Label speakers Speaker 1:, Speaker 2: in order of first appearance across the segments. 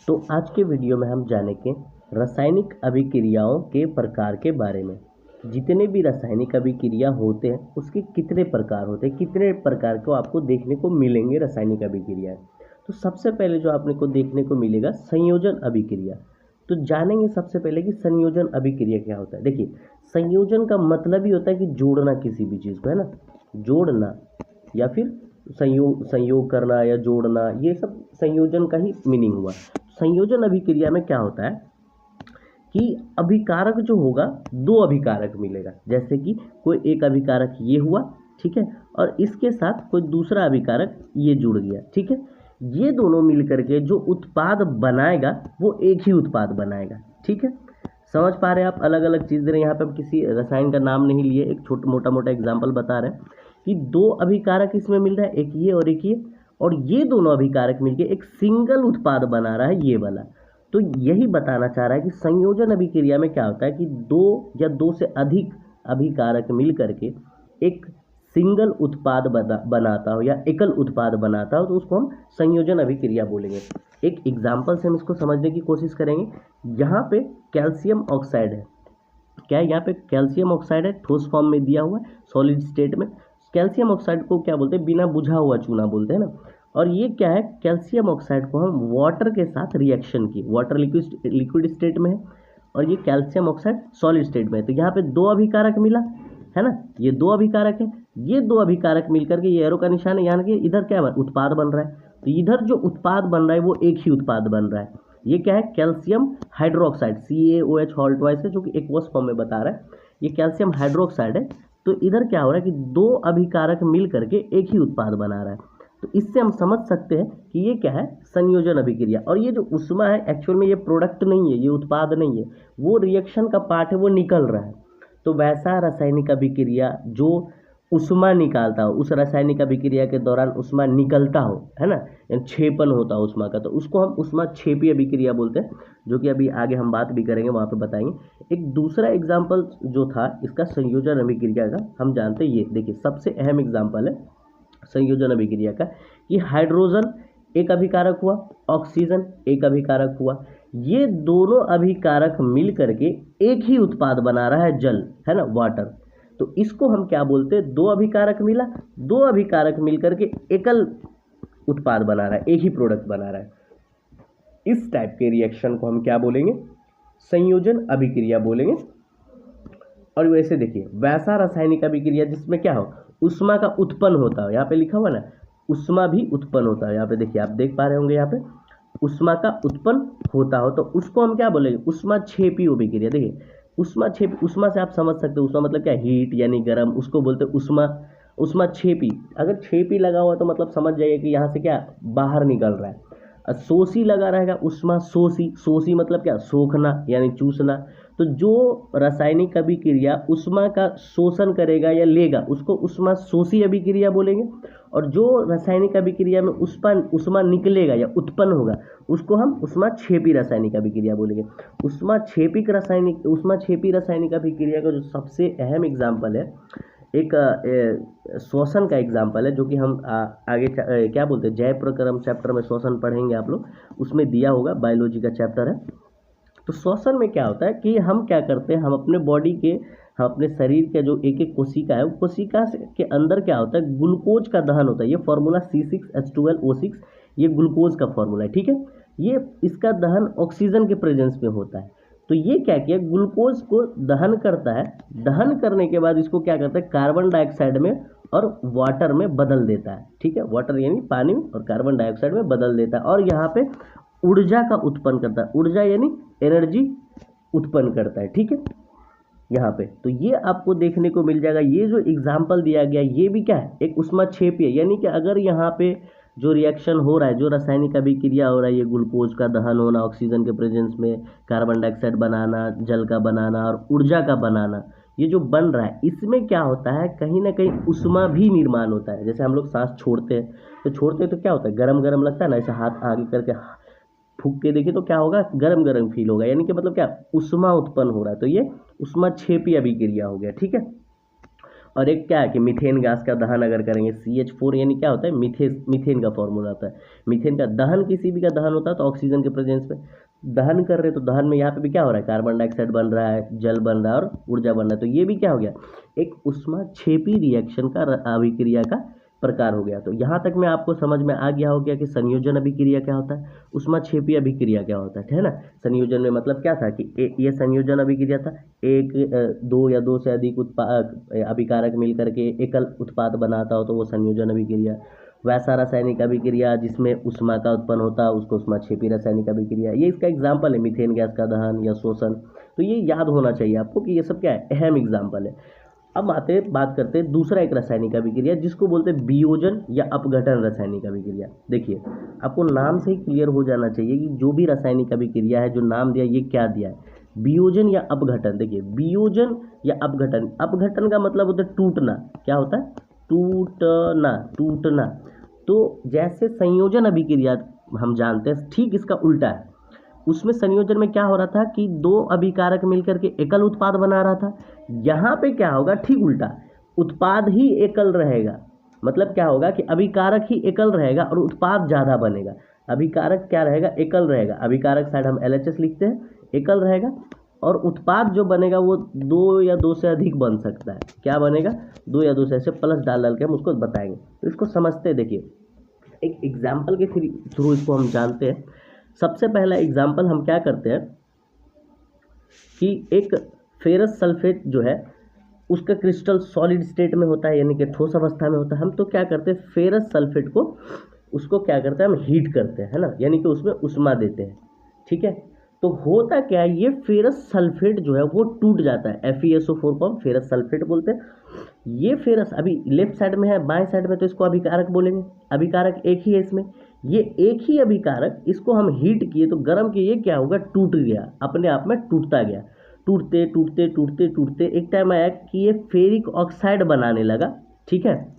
Speaker 1: तो आज के वीडियो में हम जानेंगे रासायनिक अभिक्रियाओं के प्रकार के बारे में। जितने भी रासायनिक अभिक्रिया होते हैं उसके कितने प्रकार होते हैं, कितने प्रकार को आपको देखने को मिलेंगे रासायनिक अभिक्रियाएं। तो सबसे पहले जो आपने को देखने को मिलेगा संयोजन अभिक्रिया। तो जानेंगे सबसे पहले कि संयोजन अभिक्रिया क्या होता है। देखिए, संयोजन का मतलब ही होता है कि जोड़ना किसी भी चीज़ को, है ना, जोड़ना या फिर संयोग करना या जोड़ना, ये सब संयोजन का ही मीनिंग हुआ। संयोजन अभिक्रिया में क्या होता है कि अभिकारक जो होगा दो अभिकारक मिलेगा। जैसे कि कोई एक अभिकारक ये हुआ, ठीक है, और इसके साथ कोई दूसरा अभिकारक ये जुड़ गया, ठीक है। ये दोनों मिलकर के जो उत्पाद बनाएगा वो एक ही उत्पाद बनाएगा, ठीक है। समझ पा रहे हैं आप? अलग अलग चीज़ दे रहे हैं। यहाँ पे हम किसी रसायन का नाम नहीं लिए, एक छोटा मोटा एग्जाम्पल बता रहे हैं कि दो अभिकारक इसमें मिल रहा है, एक ये और एक ये, और ये दोनों अभिकारक मिलके एक सिंगल उत्पाद बना रहा है, ये वाला। तो यही बताना चाह रहा है कि संयोजन अभिक्रिया में क्या होता है कि दो या दो से अधिक अभिकारक मिल करके एक सिंगल उत्पाद बनाता हो या एकल उत्पाद बनाता हो, तो उसको हम संयोजन अभिक्रिया बोलेंगे। एक एग्जाम्पल से हम इसको समझने की कोशिश करेंगे। यहाँ पे कैल्शियम ऑक्साइड है, क्या है, यहाँ पे कैल्शियम ऑक्साइड है, ठोस फॉर्म में दिया हुआ है, सॉलिड स्टेट में। कैल्शियम ऑक्साइड को क्या बोलते हैं? बिना बुझा हुआ चूना बोलते हैं ना। और ये क्या है, कैल्शियम ऑक्साइड को हम वाटर के साथ रिएक्शन की, वाटर लिक्विड स्टेट में है और ये कैल्शियम ऑक्साइड सॉलिड स्टेट में है। तो यहाँ पे दो अभिकारक मिला है ना, ये दो अभिकारक है। ये दो अभिकारक मिलकर के, ये एरो का निशान है, यानी कि इधर क्या उत्पाद बन रहा है। तो इधर जो उत्पाद बन रहा है वो एक ही उत्पाद बन रहा है। ये क्या है, calcium hydroxide, CaOH halt vice है, जो कि एक्वस फॉर्म में बता रहा है। ये कैल्शियम हाइड्रोक्साइड है। तो इधर क्या हो रहा है कि दो अभिकारक मिल करके एक ही उत्पाद बना रहा है। तो इससे हम समझ सकते हैं कि ये क्या है, संयोजन अभिक्रिया। और ये जो उष्मा है एक्चुअल में ये प्रोडक्ट नहीं है, ये उत्पाद नहीं है, वो रिएक्शन का पार्ट है, वो निकल रहा है। तो वैसा रासायनिक अभिक्रिया जो उष्मा निकालता हो, उस रासायनिक अभिक्रिया के दौरान उष्मा निकलता हो, है ना, क्षेपण होता है उष्मा का, तो उसको हम उष्मा क्षेपी अभिक्रिया बोलते हैं, जो कि अभी आगे हम बात भी करेंगे, वहाँ पे बताएंगे। एक दूसरा एग्जाम्पल जो था इसका संयोजन अभिक्रिया का, हम जानते हैं, ये देखिए सबसे अहम एग्जाम्पल है संयोजन अभिक्रिया का कि हाइड्रोजन एक अभिकारक हुआ, ऑक्सीजन एक अभिकारक हुआ। ये दोनों अभिकारक मिल करके एक ही उत्पाद बना रहा है, जल, है ना, वाटर। तो इसको हम क्या बोलते हैं, दो अभिकारक मिला, दो अभिकारक मिलकर के एकल उत्पाद बना रहा है, एक ही प्रोडक्ट बना रहा है। इस टाइप के रिएक्शन को हम क्या बोलेंगे, संयोजन अभिक्रिया बोलेंगे। और वैसे देखिए, वैसा रासायनिक अभिक्रिया जिसमें क्या हो, उष्मा का उत्पन्न होता है, यहाँ पे लिखा हुआ ना, उष्मा भी उत्पन्न होता है। यहाँ पे देखिए, आप देख पा रहे होंगे, यहाँ पे उष्मा का उत्पन्न होता हो, तो उसको हम क्या बोलेंगे, उष्मा क्षेपी अभिक्रिया। देखिए, उष्मा क्षेपी, उष्मा से आप समझ सकते हो, उष्मा मतलब क्या, हीट यानी गर्म, उसको बोलते हैं उष्मा। उष्मा क्षेपी, अगर क्षेपी लगा हुआ तो मतलब समझ जाइए कि यहाँ से क्या बाहर निकल रहा है। शोषी लगा रहेगा, उष्मा शोषी, शोषी मतलब क्या, सोखना यानी चूसना। तो जो रासायनिक अभिक्रिया उष्मा का शोषण करेगा या लेगा, उसको उष्मा शोषी अभिक्रिया बोलेंगे। और जो रासायनिक अभिक्रिया में उष्मा निकलेगा या उत्पन्न होगा, उसको हम उष्मा क्षेपी रासायनिक अभिक्रिया बोलेंगे। उष्मा क्षेपी रासायनिक अभिक्रिया का जो सबसे अहम एग्जाम्पल है, एक श्वसन का एग्जाम्पल है, जो कि हम आगे क्या बोलते हैं, जैव प्रक्रम चैप्टर में श्वसन पढ़ेंगे आप लोग, उसमें दिया होगा, बायोलॉजी का चैप्टर है। तो श्वसन में क्या होता है कि हम क्या करते हैं, हम अपने बॉडी के, हम अपने शरीर के जो एक एक कोशिका है, वो कोशिका के अंदर क्या होता है, ग्लूकोज का दहन होता है। ये फॉर्मूला C6H12O6, ये ग्लूकोज का फॉर्मूला है, ठीक है। ये इसका दहन ऑक्सीजन के प्रेजेंस में होता है। तो ये क्या किया, ग्लूकोज को दहन करता है, दहन करने के बाद इसको क्या करता है, कार्बन डाइऑक्साइड में और वाटर में बदल देता है, ठीक है। वाटर यानी पानी और कार्बन डाइऑक्साइड में बदल देता है, और यहाँ पे ऊर्जा का उत्पन्न करता है, ऊर्जा यानी एनर्जी उत्पन्न करता है, ठीक है, यहाँ पे। तो ये आपको देखने को मिल जाएगा। ये जो एग्जाम्पल दिया गया, ये भी क्या है, एक उष्मा क्षेपी है। यानी कि अगर यहाँ पे जो रिएक्शन हो रहा है, जो रासायनिक अभिक्रिया हो रहा है, ये ग्लूकोज का दहन होना, ऑक्सीजन के प्रेजेंस में कार्बन डाइऑक्साइड बनाना, जल का बनाना और ऊर्जा का बनाना, ये जो बन रहा है, इसमें क्या होता है, कहीं ना कहीं उष्मा भी निर्माण होता है। जैसे हम लोग सांस छोड़ते हैं, तो क्या होता है, गरम गरम लगता है ना, ऐसे हाथ आगे करके फूंक के देखिए तो क्या होगा, गरम गरम फील होगा, यानी कि मतलब क्या, उष्मा उत्पन्न हो रहा है। तो ये उष्मा क्षेपी अभिक्रिया हो गया, ठीक है। और एक क्या है कि मीथेन गैस का दहन अगर करेंगे, CH4 यानी क्या होता है, मीथेन का फॉर्मूला होता है। मीथेन का दहन किसी भी का दहन होता है तो ऑक्सीजन के प्रेजेंस में दहन कर रहे हैं, तो दहन में यहाँ पे भी क्या हो रहा है, कार्बन डाइऑक्साइड बन रहा है, जल बन रहा है और ऊर्जा बन रहा है। तो ये भी क्या हो गया, एक ऊष्माक्षेपी रिएक्शन का अभिक्रिया का प्रकार हो गया। तो यहाँ तक में आपको समझ में आ गया हो गया कि संयोजन अभिक्रिया क्या होता है, ऊष्माक्षेपी अभिक्रिया क्या होता है ना। संयोजन में मतलब क्या था कि ये संयोजन अभिक्रिया था, एक दो या दो से अधिक अभिकारक मिलकर के एकल उत्पाद बनाता हो तो वो संयोजन अभिक्रिया। वैसा रासायनिक अभिक्रिया जिसमें ऊष्मा का उत्पन्न होता है उसको ऊष्माक्षेपी रासायनिक अभिक्रिया। ये इसका एग्जाम्पल है, मीथेन गैस का दहन या शोषण। तो ये याद होना चाहिए आपको कि ये सब क्या है, अहम एग्जाम्पल है। अब बात करते हैं दूसरा एक रासायनिक अभिक्रिया जिसको बोलते हैं वियोजन या अपघटन रासायनिक अभिक्रिया। देखिए आपको नाम से ही क्लियर हो जाना चाहिए कि जो भी रासायनिक अभिक्रिया है, जो नाम दिया ये क्या दिया है, वियोजन या अपघटन। देखिए वियोजन या अपघटन, अपघटन का मतलब होता है टूटना। क्या होता है, टूटना, टूटना। तो जैसे संयोजन अभिक्रिया हम जानते हैं, ठीक इसका उल्टा है। उसमें संयोजन में क्या हो रहा था कि दो अभिकारक मिलकर के एकल उत्पाद बना रहा था। यहाँ पे क्या होगा, ठीक उल्टा, उत्पाद ही एकल रहेगा। मतलब क्या होगा कि अभिकारक ही एकल रहेगा और उत्पाद ज़्यादा बनेगा। अभिकारक क्या रहेगा, एकल रहेगा। अभिकारक साइड हम LHS लिखते हैं, एकल रहेगा। और उत्पाद जो बनेगा वो दो या दो से अधिक बन सकता है। क्या बनेगा, दो या दो से, ऐसे प्लस डाल के हम उसको बताएंगे। तो इसको समझते हैं। देखिए एक एग्जाम्पल के थ्रू इसको हम जानते हैं। सबसे पहला एग्जाम्पल हम क्या करते हैं कि एक फेरस सल्फेट जो है उसका क्रिस्टल सॉलिड स्टेट में होता है, यानी कि ठोस अवस्था में होता है। हम तो क्या करते हैं, फेरस सल्फेट को उसको क्या करते हैं, हम हीट करते हैं, है ना, यानी कि उसमें उष्मा देते हैं। ठीक है, तो होता क्या है, ये फेरस सल्फेट जो है वो टूट जाता है। FeSO4 को हम फेरस सल्फेट बोलते हैं। ये फेरस अभी लेफ्ट साइड में है, बाएं साइड में, तो इसको अभिकारक बोलेंगे। अभिकारक एक ही है इसमें, ये एक ही अभिकारक, इसको हम हीट किए तो गर्म किए, क्या होगा, टूट गया, अपने आप में टूटता गया। टूटते टूटते टूटते टूटते एक टाइम आया कि ये फेरिक ऑक्साइड बनाने लगा, ठीक है,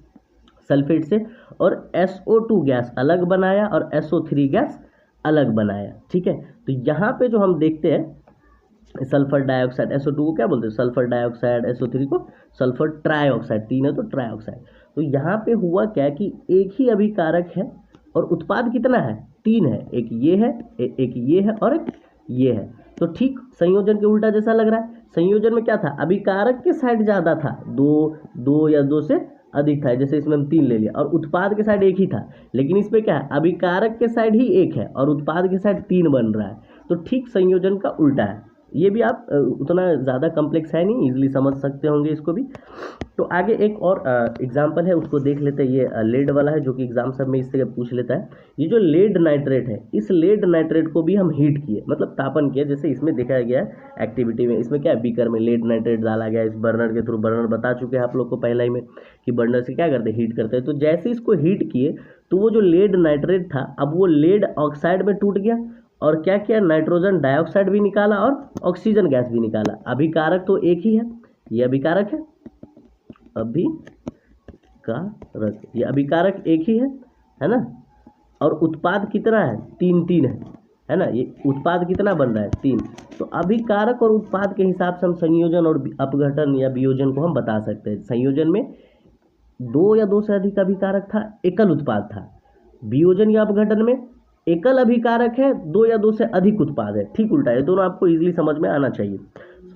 Speaker 1: सल्फेट से, और SO2 गैस अलग बनाया और SO3 गैस अलग बनाया। ठीक है, तो यहाँ पे जो हम देखते हैं सल्फर डाइऑक्साइड, SO2 को क्या बोलते हैं, सल्फर डाइऑक्साइड, SO3 को सल्फर ट्राइऑक्साइड, तीन है तो ट्राइऑक्साइड। तो यहाँ पे हुआ क्या कि एक ही अभिकारक है और उत्पाद कितना है, तीन है। एक ये है, एक ये है और एक ये है। तो ठीक संयोजन के उल्टा जैसा लग रहा है। संयोजन में क्या था, अभिकारक के साइड ज़्यादा था, दो या दो से अधिक था, जैसे इसमें हम तीन ले लिया, और उत्पाद के साइड एक ही था। लेकिन इसमें क्या है, अभिकारक के साइड ही एक है और उत्पाद के साइड तीन बन रहा है। तो ठीक संयोजन का उल्टा है। ये भी आप उतना ज़्यादा कॉम्प्लेक्स है नहीं, इजीली समझ सकते होंगे इसको भी। तो आगे एक और एग्जांपल है, उसको देख लेते हैं। ये लेड वाला है, जो कि एग्जाम सब में इससे पूछ लेता है। ये जो लेड नाइट्रेट है, इस लेड नाइट्रेट को भी हम हीट किए, मतलब तापन किया, जैसे इसमें दिखाया गया है एक्टिविटी में। इसमें क्या है, बीकर में लेड नाइट्रेट डाला गया, इस बर्नर के थ्रू, बर्नर बता चुके हैं आप लोग को पहला ही में कि बर्नर से क्या करते हैं, हीट करते हैं। तो जैसे इसको हीट किए तो वो जो लेड नाइट्रेट था, अब वो लेड ऑक्साइड में टूट गया और क्या किया, नाइट्रोजन डाइऑक्साइड भी निकाला और ऑक्सीजन गैस भी निकाला। अभिकारक तो एक ही है, ये अभिकारक है, अभिकारक, ये अभिकारक एक ही है ना, और उत्पाद कितना है, तीन है ना। ये उत्पाद कितना बन रहा है, तीन। तो अभिकारक और उत्पाद के हिसाब से हम संयोजन और अपघटन या वियोजन को हम बता सकते हैं। संयोजन में दो या दो से अधिक अभिकारक था, एकल उत्पाद था। वियोजन या अपघटन में एकल अभिकारक है, दो या दो से अधिक उत्पाद है। ठीक उल्टा है, दोनों आपको इजीली समझ में आना चाहिए।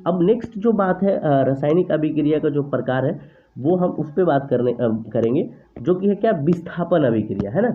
Speaker 1: अब नेक्स्ट जो बात है, रासायनिक अभिक्रिया का जो प्रकार है वो हम उस पर बात करेंगे, जो कि है क्या, विस्थापन अभिक्रिया, है ना।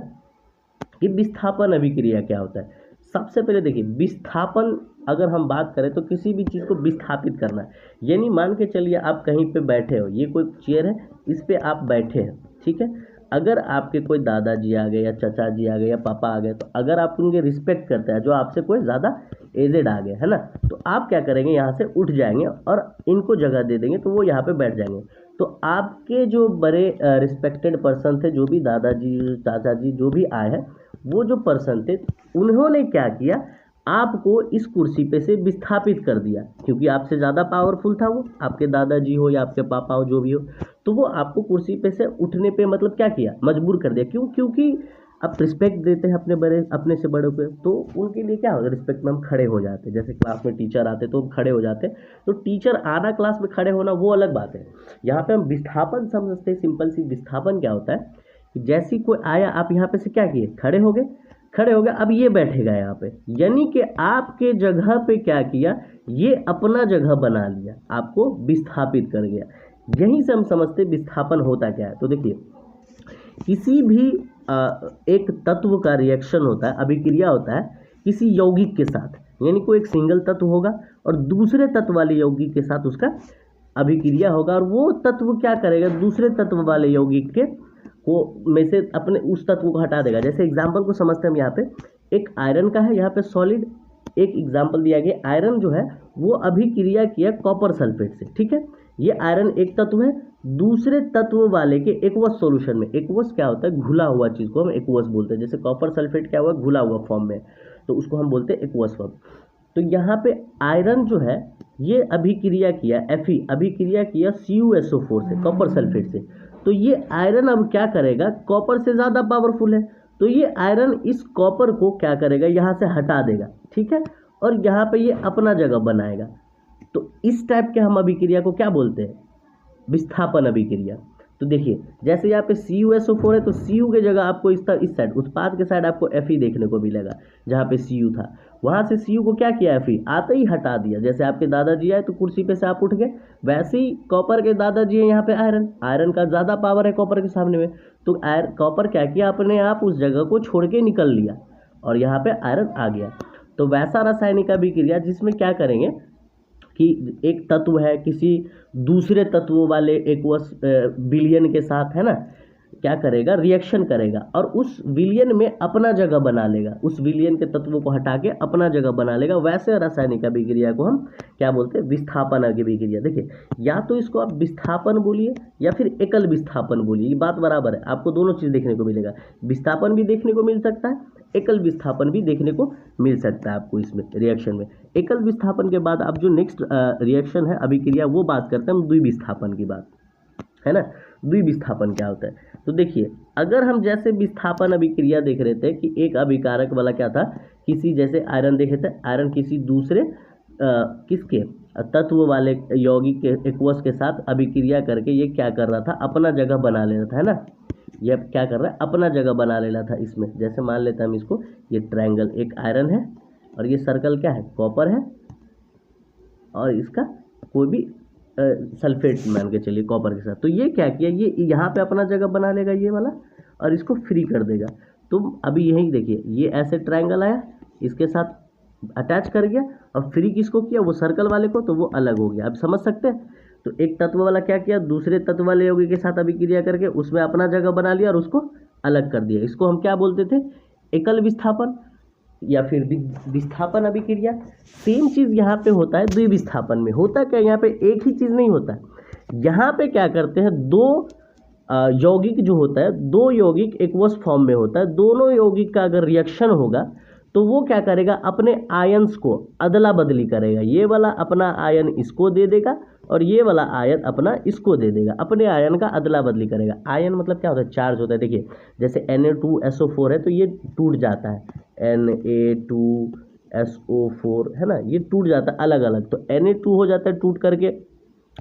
Speaker 1: कि विस्थापन अभिक्रिया क्या होता है। सबसे पहले देखिए, विस्थापन अगर हम बात करें तो किसी भी चीज़ को विस्थापित करना है। यानी मान के चलिए आप कहीं पे बैठे हो, ये कोई चेयर है, इस पे आप बैठे हैं, ठीक है। अगर आपके कोई दादाजी आ गए या चाचा जी आ गए या पापा आ गए, तो अगर आप उनके रिस्पेक्ट करते हैं, जो आपसे कोई ज़्यादा एजेड आ गए, है ना, तो आप क्या करेंगे, यहाँ से उठ जाएंगे और इनको जगह दे देंगे, तो वो यहाँ पे बैठ जाएंगे। तो आपके जो बड़े रिस्पेक्टेड पर्सन थे, जो भी दादाजी चाचा जी जो भी आए हैं, वो जो पर्सन थे, उन्होंने क्या किया, आपको इस कुर्सी पे से विस्थापित कर दिया, क्योंकि आपसे ज़्यादा पावरफुल था वो, आपके दादाजी हो या आपके पापा हो, जो भी हो, तो वो आपको कुर्सी पे से उठने पे मतलब क्या किया, मजबूर कर दिया। क्यों, क्योंकि आप रिस्पेक्ट देते हैं अपने से बड़ों को, तो उनके लिए क्या होगा, रिस्पेक्ट में हम खड़े हो जाते हैं। जैसे क्लास में टीचर आते तो हम खड़े हो जाते हैं, तो टीचर आना क्लास में खड़े होना वो अलग बात है। यहाँ पे हम विस्थापन समझते हैं, सिंपल सी विस्थापन क्या होता है कि जैसी कोई आया, आप यहाँ पे से क्या किए, खड़े हो गए, अब ये बैठेगा यहाँ पे, यानी कि आपके जगह पे क्या किया, ये अपना जगह बना लिया, आपको विस्थापित कर गया। यहीं से हम समझते विस्थापन होता क्या है। तो देखिए, किसी भी एक तत्व का रिएक्शन होता है, अभिक्रिया होता है किसी यौगिक के साथ, यानी कोई एक सिंगल तत्व होगा और दूसरे तत्व वाले यौगिक के साथ उसका अभिक्रिया होगा, और वो तत्व क्या करेगा, दूसरे तत्व वाले यौगिक के को में से अपने उस तत्व को हटा देगा। जैसे एग्जाम्पल को समझते हैं हम, यहाँ पे एक आयरन का है, यहाँ पे सॉलिड एक एग्जाम्पल दिया गया, आयरन जो है वो अभिक्रिया किया कॉपर सल्फेट से, ठीक है। ये आयरन एक तत्व है, दूसरे तत्व वाले के एक्वस सॉल्यूशन में, एक्वस क्या होता है, घुला हुआ चीज़ को हम एक्वस बोलते हैं। जैसे कॉपर सल्फेट क्या हुआ, घुला हुआ फॉर्म में, तो उसको हम बोलते हैं एक्वस फॉर्म। तो यहाँ पे आयरन जो है ये अभिक्रिया किया, Fe अभिक्रिया किया CuSO4 से, कॉपर सल्फेट से। तो ये आयरन अब क्या करेगा, कॉपर से ज़्यादा पावरफुल है, तो ये आयरन इस कॉपर को क्या करेगा, यहाँ से हटा देगा, ठीक है, और यहाँ पे ये अपना जगह बनाएगा। तो इस टाइप के हम अभिक्रिया को क्या बोलते हैं, विस्थापन अभिक्रिया। तो देखिए, जैसे यहाँ पे CuSO4 है, तो Cu के जगह आपको इस साइड, उत्पाद के साइड आपको Fe देखने को मिलेगा, जहाँ पे Cu था, वहाँ से Cu को क्या किया, Fe आते ही हटा दिया। जैसे आपके दादाजी आए तो कुर्सी पे से आप उठ गए, वैसे ही कॉपर के दादाजी है यहाँ पे आयरन का ज़्यादा पावर है कॉपर के सामने में, तो कॉपर क्या किया, अपने आप उस जगह को छोड़ के निकल लिया और यहाँ पे आयरन आ गया। तो वैसा रासायनिक अभिक्रिया जिसमें क्या करेंगे कि एक तत्व है किसी दूसरे तत्व वाले एक्वस विलयन के साथ, है ना, क्या करेगा, रिएक्शन करेगा और उस विलयन में अपना जगह बना लेगा, उस विलयन के तत्वों को हटा के अपना जगह बना लेगा। वैसे रासायनिक अभिक्रिया को हम क्या बोलते हैं, विस्थापन अभिक्रिया। देखिए, या तो इसको आप विस्थापन बोलिए या फिर एकल विस्थापन बोलिए, ये बात बराबर है, आपको दोनों चीज़ देखने को मिलेगा। विस्थापन भी देखने को मिल सकता है, एकल विस्थापन भी देखने को मिल सकता है आपको इसमें रिएक्शन में। एकल विस्थापन के बाद आप जो नेक्स्ट रिएक्शन है अभिक्रिया, वो बात करते हैं हम द्विविस्थापन की बात, है ना। द्विविस्थापन क्या होता है, तो देखिए, अगर हम जैसे विस्थापन अभिक्रिया देख रहे थे कि एक अभिकारक वाला क्या था, किसी जैसे आयरन देखे थे, आयरन किसी दूसरे किसके तत्व वाले यौगिक के एक्वस के साथ अभिक्रिया करके ये क्या कर रहा था, अपना जगह बना ले रहा था, है ना। ये क्या कर रहा है, अपना जगह बना ले रहा था इसमें। जैसे मान लेते हैं हम इसको, ये ट्रायंगल एक आयरन है और ये सर्कल क्या है, कॉपर है, और इसका कोई भी सल्फेट मान के चलिए कॉपर के साथ। तो ये क्या किया, ये यहाँ पे अपना जगह बना लेगा ये वाला और इसको फ्री कर देगा। तो अभी यही देखिए, ये ऐसे ट्रायंगल आया, इसके साथ अटैच कर गया और फ्री किसको किया, वो सर्कल वाले को, तो वो अलग हो गया। अब समझ सकते हैं। तो एक तत्व वाला क्या किया, दूसरे तत्व वाले यौगिक के साथ अभिक्रिया करके उसमें अपना जगह बना लिया और उसको अलग कर दिया। इसको हम क्या बोलते थे, एकल विस्थापन या फिर विस्थापन अभिक्रिया। सेम चीज़ यहाँ पे होता है द्विविस्थापन में। होता क्या, यहाँ पे एक ही चीज़ नहीं होता है, यहाँ पे क्या करते हैं, दो यौगिक जो होता है, दो यौगिक एक्वस फॉर्म में होता है, दोनों यौगिक का अगर रिएक्शन होगा तो वो क्या करेगा, अपने आयन्स को अदला बदली करेगा। ये वाला अपना आयन इसको दे देगा और ये वाला आयन अपना इसको दे देगा, अपने आयन का अदला बदली करेगा। आयन मतलब क्या होता है, चार्ज होता है। देखिए, जैसे Na2SO4 है तो ये टूट जाता है, Na2SO4 है ना, ये टूट जाता है अलग अलग। तो Na2 हो जाता है टूट करके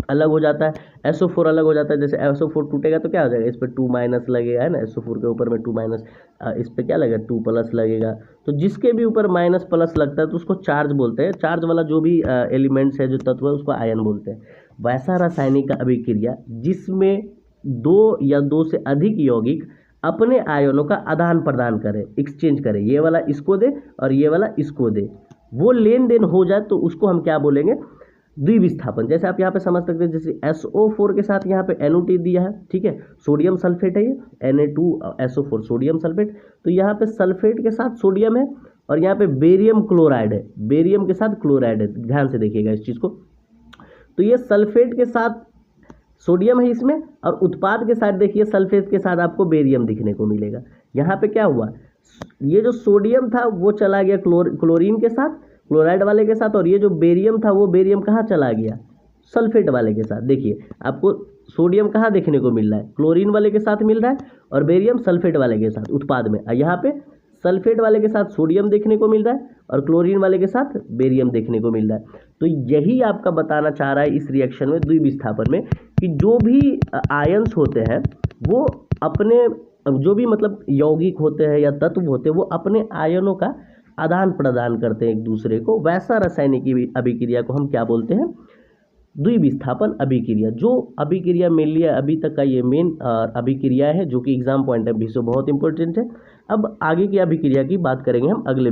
Speaker 1: अलग हो जाता है, SO4 अलग हो जाता है। जैसे SO4 टूटेगा तो क्या हो जाएगा, इस पर 2- लगेगा, है ना, SO4 के ऊपर में 2-, इस पर क्या लगेगा, 2+ लगेगा। तो जिसके भी ऊपर माइनस+ लगता है तो उसको चार्ज बोलते हैं। चार्ज वाला जो भी एलिमेंट्स है, जो तत्व है, उसको आयन बोलते हैं। वैसा रासायनिक अभिक्रिया जिसमें दो या दो से अधिक यौगिक अपने आयनों का आदान प्रदान करे, एक्सचेंज करे, ये वाला इसको दे और ये वाला इसको दे, वो लेन देन हो जाए तो उसको हम क्या बोलेंगे, द्विविस्थापन। जैसे आप यहाँ पे समझ सकते हैं, जैसे SO4 के साथ यहाँ पे NO2 दिया है, ठीक है, सोडियम सल्फेट है ये, Na2SO4 सोडियम सल्फेट। तो यहाँ पे सल्फेट के साथ सोडियम है और यहाँ पे बेरियम क्लोराइड है, बेरियम के साथ क्लोराइड है। ध्यान से देखिएगा इस चीज़ को। तो ये सल्फेट के साथ सोडियम है इसमें, और उत्पाद के साथ देखिए सल्फेट के साथ आपको बेरियम दिखने को मिलेगा। यहाँ पे क्या हुआ, ये जो सोडियम था वो चला गया क्लोरीन के साथ, क्लोराइड वाले के साथ, और ये जो बेरियम था वो बेरियम कहाँ चला गया, सल्फेट वाले के साथ। देखिए, आपको सोडियम कहाँ देखने को मिल रहा है, क्लोरीन वाले के साथ मिल रहा है और बेरियम सल्फेट वाले के साथ उत्पाद में। यहाँ पे सल्फेट वाले के साथ सोडियम देखने को मिल रहा है और क्लोरीन वाले के साथ बेरियम देखने को मिल रहा है। तो यही आपका बताना चाह रहा है इस रिएक्शन में, द्विविस्थापन में, कि जो भी आयंस होते हैं वो अपने, जो भी मतलब यौगिक होते हैं या तत्व होते हैं, वो अपने आयनों का आदान प्रदान करते हैं एक दूसरे को। वैसा रासायनिक अभिक्रिया को हम क्या बोलते हैं, द्विविस्थापन अभिक्रिया। जो अभिक्रिया मिल लिया अभी तक का, ये मेन अभिक्रिया है जो कि एग्जाम पॉइंट ऑफ व्यू से बहुत इंपॉर्टेंट है। अब आगे की अभिक्रिया की बात करेंगे हम अगले